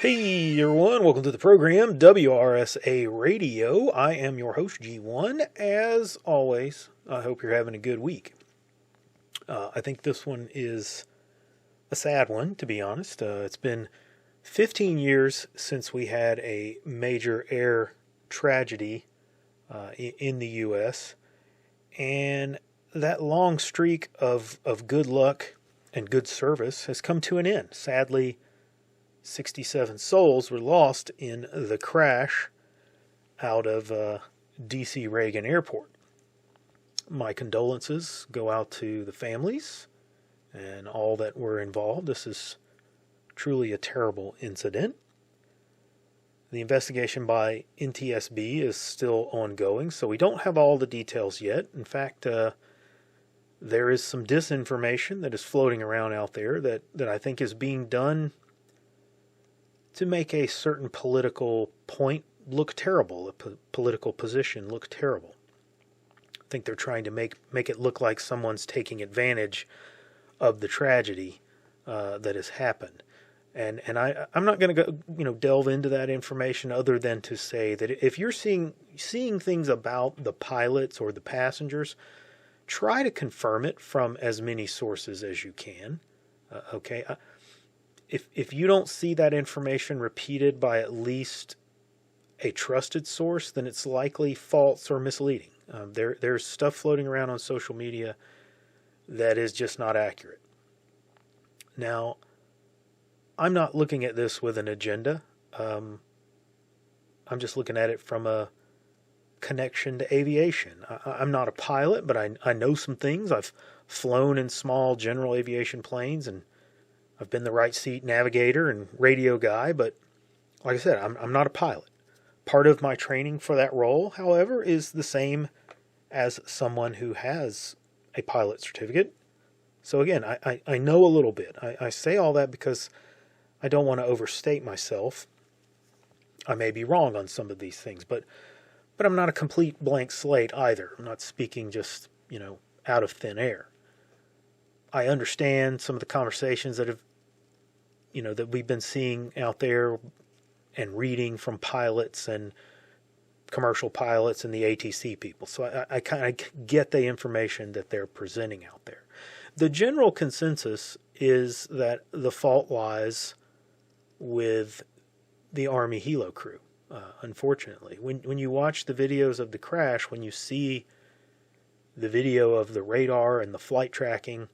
Hey everyone, welcome to the program, WRSA Radio. I am your host, G1. As always, I hope you're having a good week. I think this one is a sad one, to be honest. It's been 15 years since we had a major air tragedy in the U.S., and that long streak of good luck and good service has come to an end. Sadly, 67 souls were lost in the crash out of D.C. Reagan Airport. My condolences go out to the families and all that were involved. This is truly a terrible incident. The investigation by NTSB is still ongoing, so we don't have all the details yet. In fact, there is some disinformation that is floating around out there that I think is being done to make a certain political point look terrible, a political position look terrible. I think they're trying to make it look like someone's taking advantage of the tragedy that has happened. And I'm not going to go delve into that information other than to say that if you're seeing things about the pilots or the passengers, try to confirm it from as many sources as you can. Okay. If you don't see that information repeated by at least a trusted source, then it's likely false or misleading. There's stuff floating around on social media that is just not accurate. Now, I'm not looking at this with an agenda. I'm just looking at it from a connection to aviation. I'm not a pilot, but I know some things. I've flown in small general aviation planes, and I've been the right seat navigator and radio guy, but like I said, I'm not a pilot. Part of my training for that role, however, is the same as someone who has a pilot certificate. So again, I know a little bit. I say all that because I don't want to overstate myself. I may be wrong on some of these things, but I'm not a complete blank slate either. I'm not speaking just, out of thin air. I understand some of the conversations that we've been seeing out there and reading from pilots and commercial pilots and the ATC people. So I kind of get the information that they're presenting out there. The general consensus is that the fault lies with the Army helo crew, unfortunately. When you watch the videos of the crash, when you see the video of the radar and the flight tracking,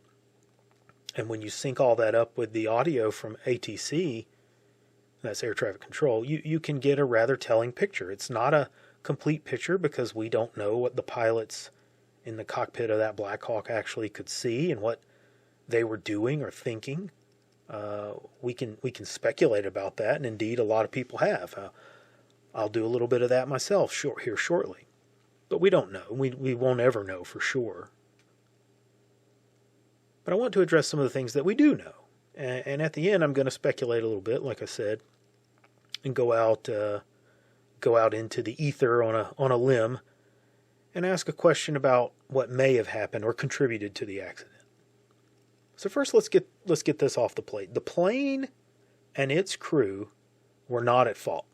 and when you sync all that up with the audio from ATC, that's air traffic control, you can get a rather telling picture. It's not a complete picture because we don't know what the pilots in the cockpit of that Black Hawk actually could see and what they were doing or thinking. We can speculate about that, and indeed a lot of people have. I'll do a little bit of that myself here shortly. But we don't know. We won't ever know for sure. But I want to address some of the things that we do know. And at the end, I'm going to speculate a little bit, like I said, and go out into the ether on a limb and ask a question about what may have happened or contributed to the accident. So first, let's get this off the plate. The plane and its crew were not at fault.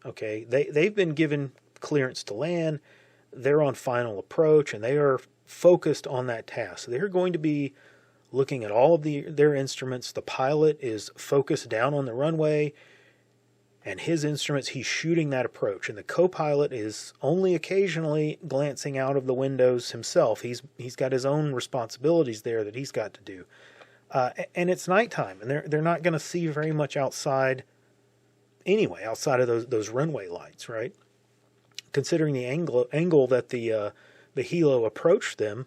Okay, they've been given clearance to land. They're on final approach, and they are focused on that task. They're going to be looking at all of their instruments. The pilot is focused down on the runway, and his instruments, he's shooting that approach. And the co-pilot is only occasionally glancing out of the windows himself. He's got his own responsibilities there that he's got to do. And it's nighttime, and they're not going to see very much outside anyway, outside of those runway lights, right? Considering the angle that the helo approached them,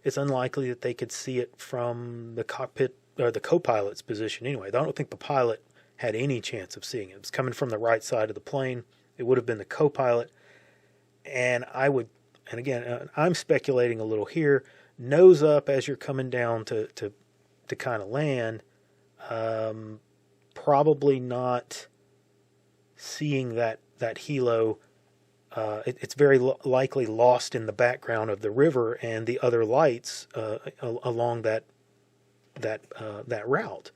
it's unlikely that they could see it from the cockpit or the co-pilot's position anyway. I don't think the pilot had any chance of seeing it. It was coming from the right side of the plane. It would have been the co-pilot. And again, I'm speculating a little here, nose up as you're coming down to kind of land, probably not seeing that helo. It's very likely lost in the background of the river and the other lights along that route.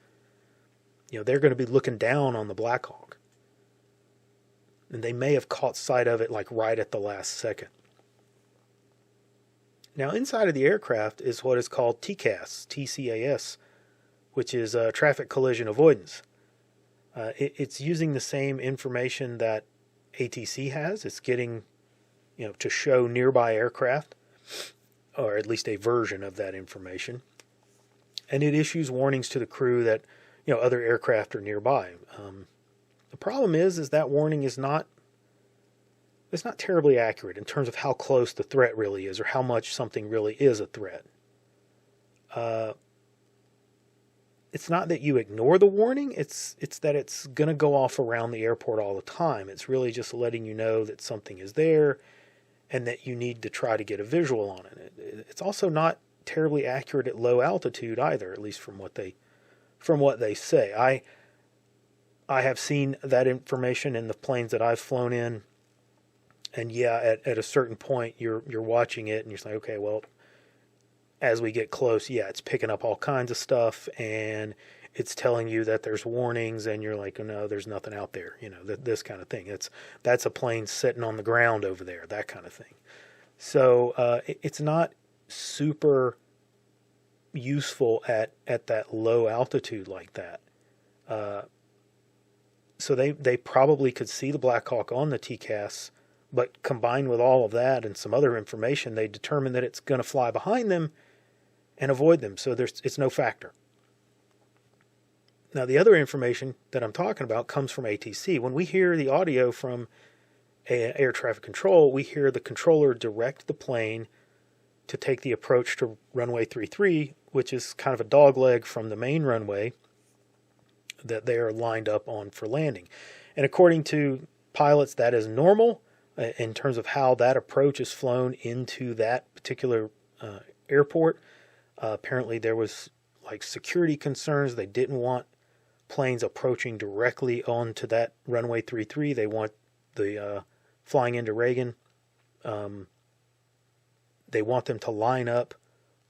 they're going to be looking down on the Black Hawk. And they may have caught sight of it like right at the last second. Now, inside of the aircraft is what is called TCAS, TCAS, which is traffic collision avoidance. It's using the same information that ATC has. It's getting, to show nearby aircraft, or at least a version of that information. And it issues warnings to the crew that, other aircraft are nearby. The problem is that warning is not terribly accurate in terms of how close the threat really is or how much something really is a threat. It's not that you ignore the warning, it's that it's going to go off around the airport all the time. It's really just letting you know that something is there and that you need to try to get a visual on it. It's also not terribly accurate at low altitude either, at least from what they say. I have seen that information in the planes that I've flown in, and at a certain point you're watching it and you're like, okay, well, as we get close, it's picking up all kinds of stuff and it's telling you that there's warnings, and you're like, oh, no, there's nothing out there, this kind of thing. That's a plane sitting on the ground over there, that kind of thing. So it's not super useful at that low altitude like that. So they probably could see the Black Hawk on the TCAS, but combined with all of that and some other information, they determine that it's going to fly behind them and avoid them. So it's no factor. Now, the other information that I'm talking about comes from ATC. When we hear the audio from air traffic control, we hear the controller direct the plane to take the approach to runway 33, which is kind of a dogleg from the main runway that they are lined up on for landing. And according to pilots, that is normal in terms of how that approach is flown into that particular airport. Apparently there was like security concerns. They didn't want planes approaching directly onto that runway 33. They want the flying into Reagan. They want them to line up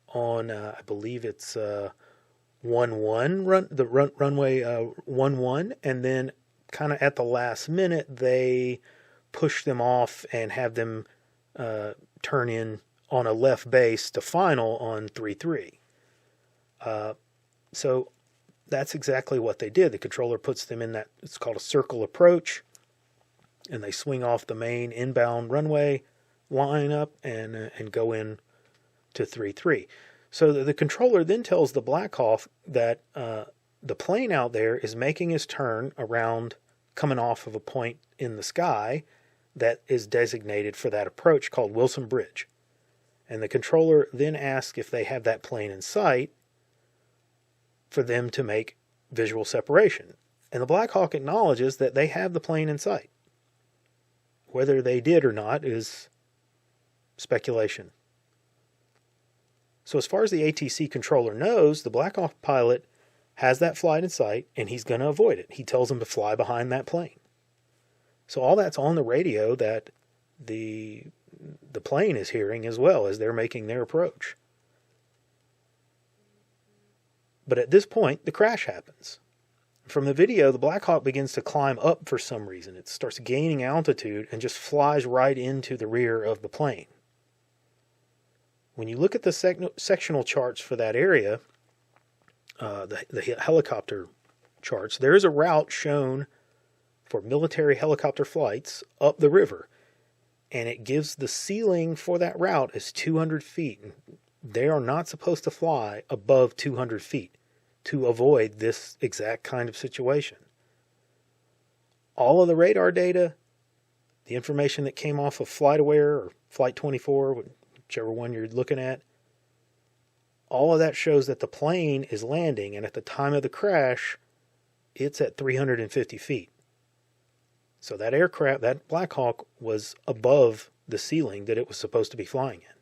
on, I believe it's 11 runway 11, and then kind of at the last minute they push them off and have them turn in on a left base to final on 33. So that's exactly what they did. The controller puts them in that, it's called a circle approach, and they swing off the main inbound runway, line up, and go in to 33. So the controller then tells the Black Hawk that the plane out there is making his turn around, coming off of a point in the sky that is designated for that approach called Wilson Bridge. And the controller then asks if they have that plane in sight for them to make visual separation. And the Black Hawk acknowledges that they have the plane in sight. Whether they did or not is speculation. So as far as the ATC controller knows, the Black Hawk pilot has that flight in sight, and he's going to avoid it. He tells them to fly behind that plane. So all that's on the radio that the plane is hearing as well as they're making their approach. But at this point, the crash happens. From the video, the Black Hawk begins to climb up for some reason. It starts gaining altitude and just flies right into the rear of the plane. When you look at the sectional charts for that area, the helicopter charts, there is a route shown for military helicopter flights up the river, and it gives the ceiling for that route as 200 feet. They are not supposed to fly above 200 feet to avoid this exact kind of situation. All of the radar data, the information that came off of FlightAware or Flight 24, whichever one you're looking at, all of that shows that the plane is landing, and at the time of the crash, it's at 350 feet. So that aircraft, that Black Hawk, was above the ceiling that it was supposed to be flying in.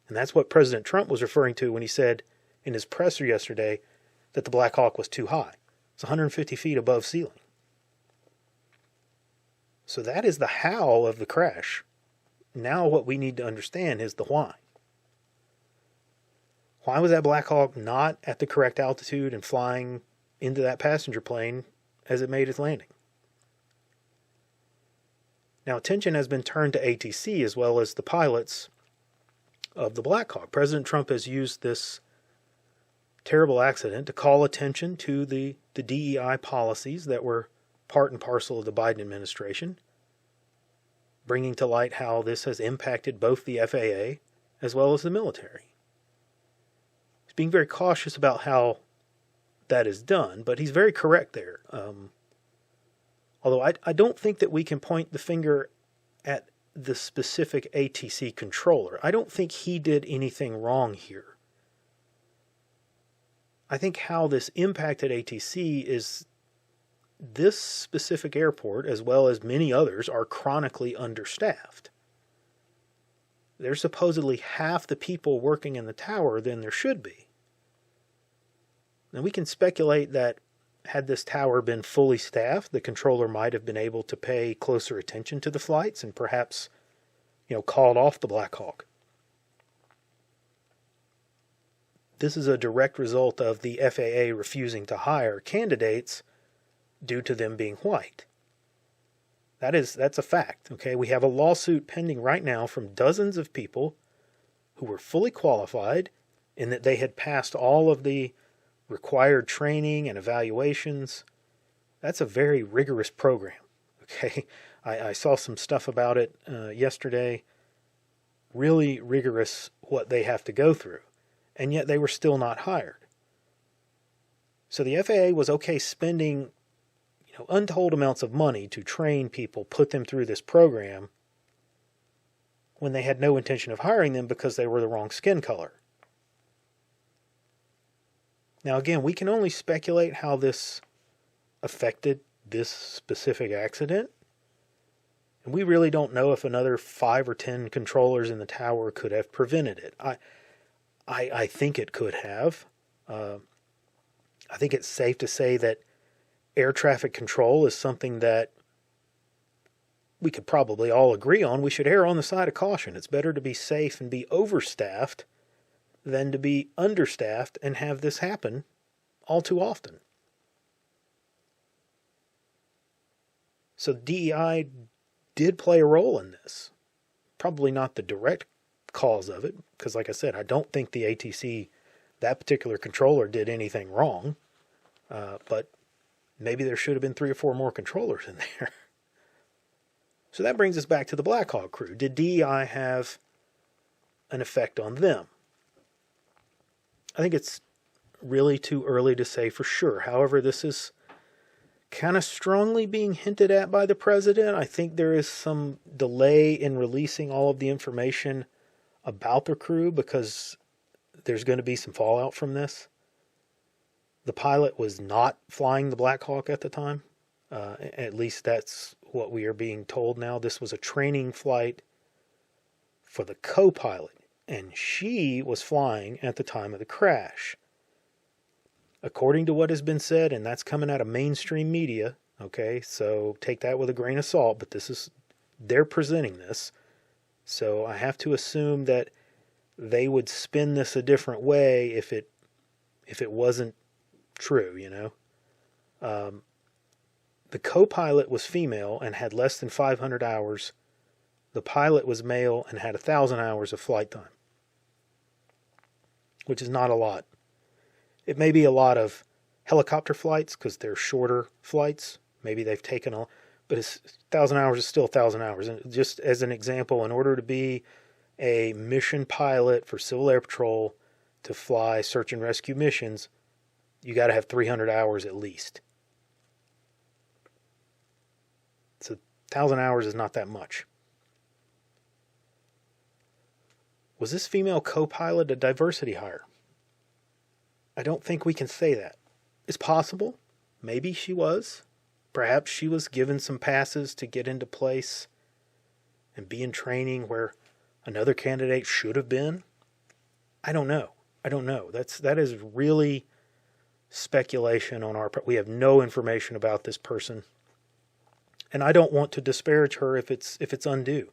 And that's what President Trump was referring to when he said in his presser yesterday that the Black Hawk was too high. It's 150 feet above ceiling. So that is the how of the crash. Now what we need to understand is the why. Why was that Black Hawk not at the correct altitude and flying into that passenger plane as it made its landing. Now, attention has been turned to ATC as well as the pilots of the Black Hawk. President Trump has used this terrible accident to call attention to the DEI policies that were part and parcel of the Biden administration, bringing to light how this has impacted both the FAA as well as the military. He's being very cautious about how that is done, but he's very correct there. Although I don't think that we can point the finger at the specific ATC controller. I don't think he did anything wrong here. I think how this impacted ATC is this specific airport, as well as many others, are chronically understaffed. There's supposedly half the people working in the tower than there should be. Now we can speculate that had this tower been fully staffed, the controller might have been able to pay closer attention to the flights and perhaps, called off the Black Hawk. This is a direct result of the FAA refusing to hire candidates due to them being white. That's a fact, okay? We have a lawsuit pending right now from dozens of people who were fully qualified in that they had passed all of the required training and evaluations. That's a very rigorous program, okay? I saw some stuff about it yesterday. Really rigorous what they have to go through. And yet they were still not hired. So the FAA was okay spending untold amounts of money to train people, put them through this program, when they had no intention of hiring them because they were the wrong skin color. Now again, we can only speculate how this affected this specific accident. And we really don't know if another 5 or 10 controllers in the tower could have prevented it. I think it could have. I think it's safe to say that air traffic control is something that we could probably all agree on. We should err on the side of caution. It's better to be safe and be overstaffed than to be understaffed and have this happen all too often. So DEI did play a role in this. Probably not the direct cause of it, because like I said, I don't think the ATC, that particular controller, did anything wrong. But maybe there should have been 3 or 4 more controllers in there. So that brings us back to the Black Hawk crew. Did DEI have an effect on them? I think it's really too early to say for sure. However, this is kind of strongly being hinted at by the president. I think there is some delay in releasing all of the information about the crew because there's going to be some fallout from this. The pilot was not flying the Black Hawk at the time. At least that's what we are being told now. This was a training flight for the co-pilot, and she was flying at the time of the crash. According to what has been said, and that's coming out of mainstream media, okay, so take that with a grain of salt, but they're presenting this, so I have to assume that they would spin this a different way if it wasn't true, The co-pilot was female and had less than 500 hours. The pilot was male and had 1,000 hours of flight time, which is not a lot. It may be a lot of helicopter flights because they're shorter flights. Maybe they've taken but 1,000 hours is still 1,000 hours. And just as an example, in order to be a mission pilot for Civil Air Patrol to fly search and rescue missions, you got to have 300 hours at least. So 1,000 hours is not that much. Was this female co-pilot a diversity hire? I don't think we can say that. It's possible. Maybe she was. Perhaps she was given some passes to get into place and be in training where another candidate should have been. I don't know. That is really speculation on our part. We have no information about this person. And I don't want to disparage her if it's undue.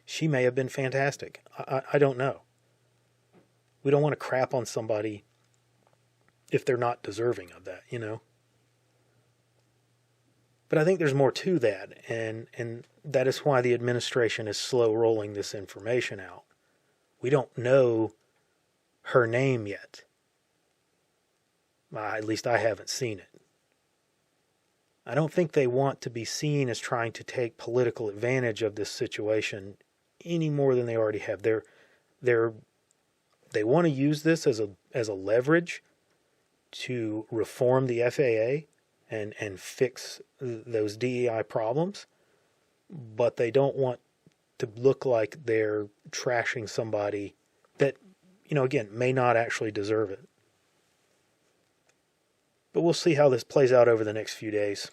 She may have been fantastic. I don't know. We don't want to crap on somebody if they're not deserving of that, But I think there's more to that, and that is why the administration is slow rolling this information out. We don't know her name yet. At least I haven't seen it. I don't think they want to be seen as trying to take political advantage of this situation any more than they already have. They want to use this as a leverage to reform the FAA and fix those DEI problems, but they don't want to look like they're trashing somebody that, again, may not actually deserve it. But we'll see how this plays out over the next few days.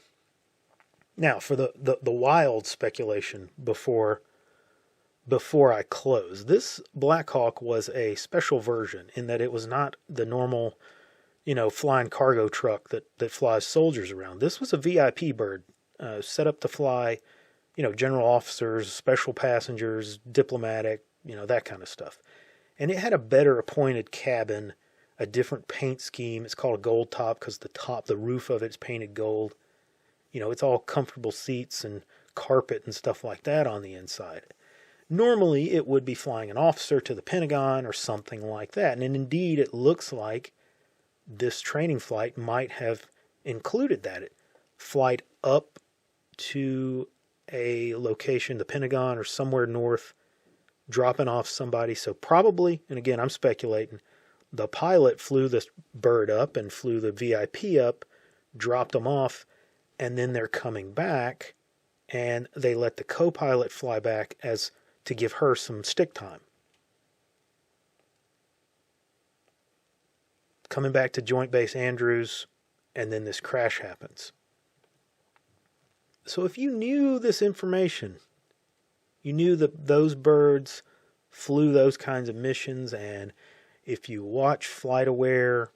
Now, for the wild speculation before I close, this Black Hawk was a special version in that it was not the normal, flying cargo truck that flies soldiers around. This was a VIP bird, set up to fly, general officers, special passengers, diplomatic, that kind of stuff. And it had a better appointed cabin, a different paint scheme. It's called a gold top because the roof of it's painted gold. It's all comfortable seats and carpet and stuff like that on the inside. Normally, it would be flying an officer to the Pentagon or something like that. And indeed, it looks like this training flight might have included that. Flight up to a location, the Pentagon or somewhere north, dropping off somebody. So probably, and again, I'm speculating, the pilot flew this bird up and flew the VIP up, dropped them off, and then they're coming back, and they let the co-pilot fly back as to give her some stick time. Coming back to Joint Base Andrews, and then this crash happens. So if you knew this information, you knew that those birds flew those kinds of missions, and if you watch FlightAware,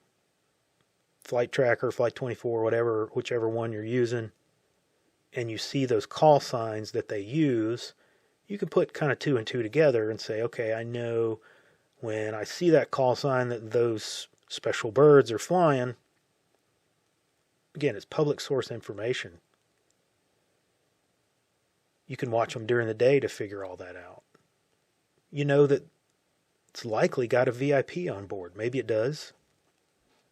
Flight Tracker, Flight 24, whichever one you're using, and you see those call signs that they use, you can put kind of two and two together and say, okay, I know when I see that call sign that those special birds are flying. Again, it's public source information. You can watch them during the day to figure all that out. You know that it's likely got a VIP on board. Maybe it does.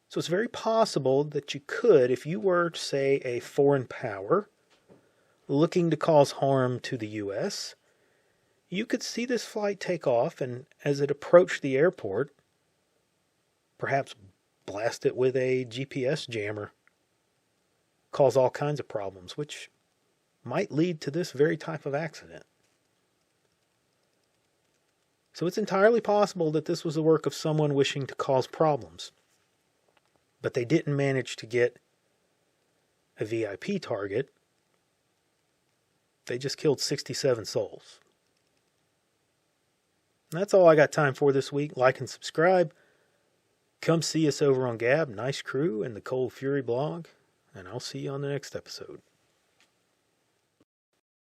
So it's very possible that you could, if you were, say, a foreign power looking to cause harm to the U.S., you could see this flight take off, and as it approached the airport, perhaps blast it with a GPS jammer, cause all kinds of problems, which might lead to this very type of accident. So it's entirely possible that this was the work of someone wishing to cause problems. But they didn't manage to get a VIP target. They just killed 67 souls. And that's all I got time for this week. Like and subscribe. Come see us over on Gab, Nice Crew, and the Cold Fury blog. And I'll see you on the next episode.